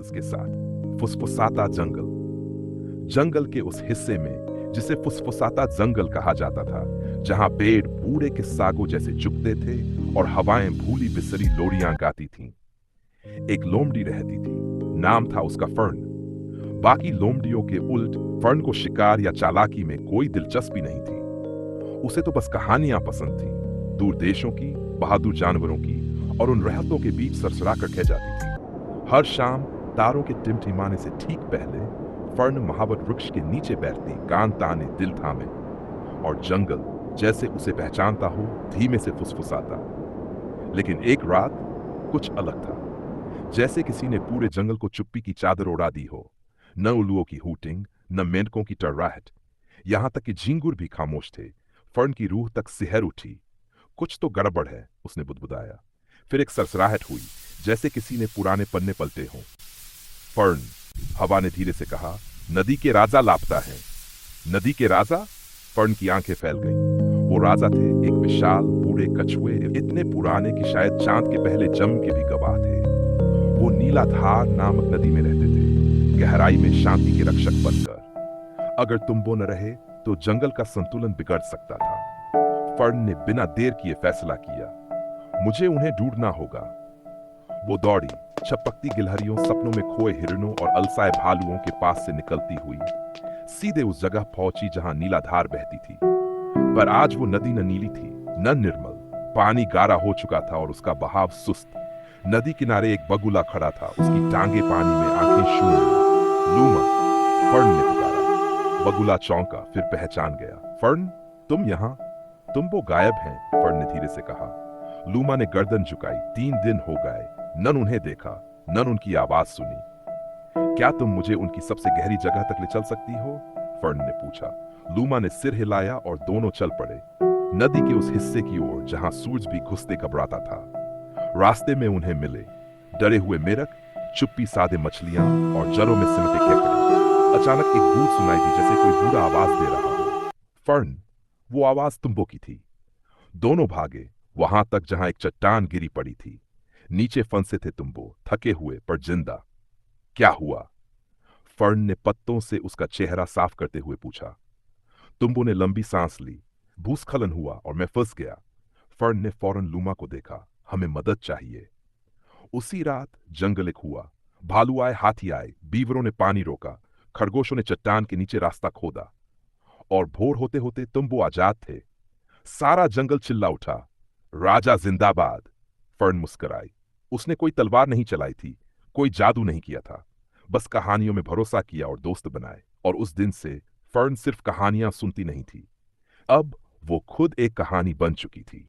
इसके साथ फुसफुसाता जंगल। जंगल के उस हिस्से में जिसे फुसफुसाता जंगल कहा जाता था, जहां पेड़ बूढ़े के सागों जैसे झुकते थे और हवाएं भूली बिसरी लोरियां गाती थीं, एक लोमड़ी रहती थी। नाम था उसका फर्न। बाकी लोमड़ियों के उल्ट फर्न को शिकार या चालाकी में कोई दिलचस्पी नहीं थी। उसे तो बस कहानियां पसंद थीं, दूर देशों की, बहादुर जानवरों की, और उन रहतों के बीच सरसरा कर कह जाती थी। हर शाम तारों के टिमटिमाने से ठीक पहले फर्न महावत वृक्ष के नीचे बैठती, कान ताने दिल थामे, और जंगल जैसे उसे पहचानता हो धीमे से फुसफुसाता। लेकिन एक रात कुछ अलग था। जैसे किसी ने पूरे जंगल को चुप्पी की चादर ओढ़ा दी हो। न उल्लुओं की हूटिंग, न मेंढकों की टर्राहट, यहां तक कि झींगुर भी खामोश थे। फर्न की रूह तक सिहर उठी। कुछ तो गड़बड़ है, उसने बुदबुदाया। फिर एक सरसराहट हुई, जैसे किसी ने पुराने पन्ने पलटे हों। फर्न, हवा ने धीरे से कहा, नदी के राजा लापता है। नदी के राजा? फर्न की आंखें फैल गईं। वो राजा थे एक विशाल बूढ़े कछुए, इतने पुराने कि शायद चांद के पहले जन्म के भी गवाह थे। वो नीलाधार नामक नदी में रहते थे, गहराई में शांति के रक्षक बनकर। अगर तुम न रहे तो जंगल का संतुलन बिगड़ सकता था। फर्न ने बिना देर किए फैसला किया, मुझे उन्हें ढूंढना होगा। वो दौड़ी, छपकती गिलहरियों, सपनों में खोए हिरणों और अलसाए भालुओं के पास से निकलती हुई सीधे उस जगह पहुंची जहां नीलाधार बहती थी। पर आज वो नदी न नीली थी, न निर्मल। पानी गाढ़ा हो चुका था और उसका बहाव सुस्त। नदी किनारे एक बगुला खड़ा था, उसकी टांगे पानी में, आंखें शून्य। लूमा, फर्न ने पुकारा। बगुला चौंका, फिर पहचान गया। फर्न, तुम यहां? तुम वो गायब हैं, फर्न ने धीरे से कहा। लूमा ने गर्दन झुकाई। 3 दिन हो गए, नन उन्हें देखा, नन उनकी आवाज सुनी। क्या तुम मुझे उनकी सबसे गहरी जगह तक ले चल सकती हो? फर्न ने पूछा। लूमा ने सिर हिलाया और दोनों चल पड़े, नदी के उस हिस्से की ओर जहां सूरज भी घुसते घबराता था। रास्ते में उन्हें मिले डरे हुए मेढक, चुप्पी साधे मछलियां और जलों में सिमटे केकड़े। अचानक एक गूंज सुनाई दी, जैसे कोई बूढ़ा आवाज दे रहा हो। फर्न, वो आवाज तुम्बो की थी। दोनों भागे वहां तक जहां एक चट्टान गिरी पड़ी थी। नीचे फंसे थे तुम्बो, थके हुए पर जिंदा। क्या हुआ? फर्न ने पत्तों से उसका चेहरा साफ करते हुए पूछा। तुम्बो ने लंबी सांस ली। भूस्खलन हुआ और मैं फंस गया। फर्न ने फौरन लूमा को देखा। हमें मदद चाहिए। उसी रात जंगल एक हुआ। भालू आए, हाथी आए, बीवरों ने पानी रोका, खरगोशों ने चट्टान के नीचे रास्ता खोदा, और भोर होते होते तुम्बो आजाद थे। सारा जंगल चिल्ला उठा, राजा जिंदाबाद। फर्न मुस्कुराई। उसने कोई तलवार नहीं चलाई थी, कोई जादू नहीं किया था, बस कहानियों में भरोसा किया और दोस्त बनाए। और उस दिन से फर्न सिर्फ कहानियां सुनती नहीं थी, अब वो खुद एक कहानी बन चुकी थी।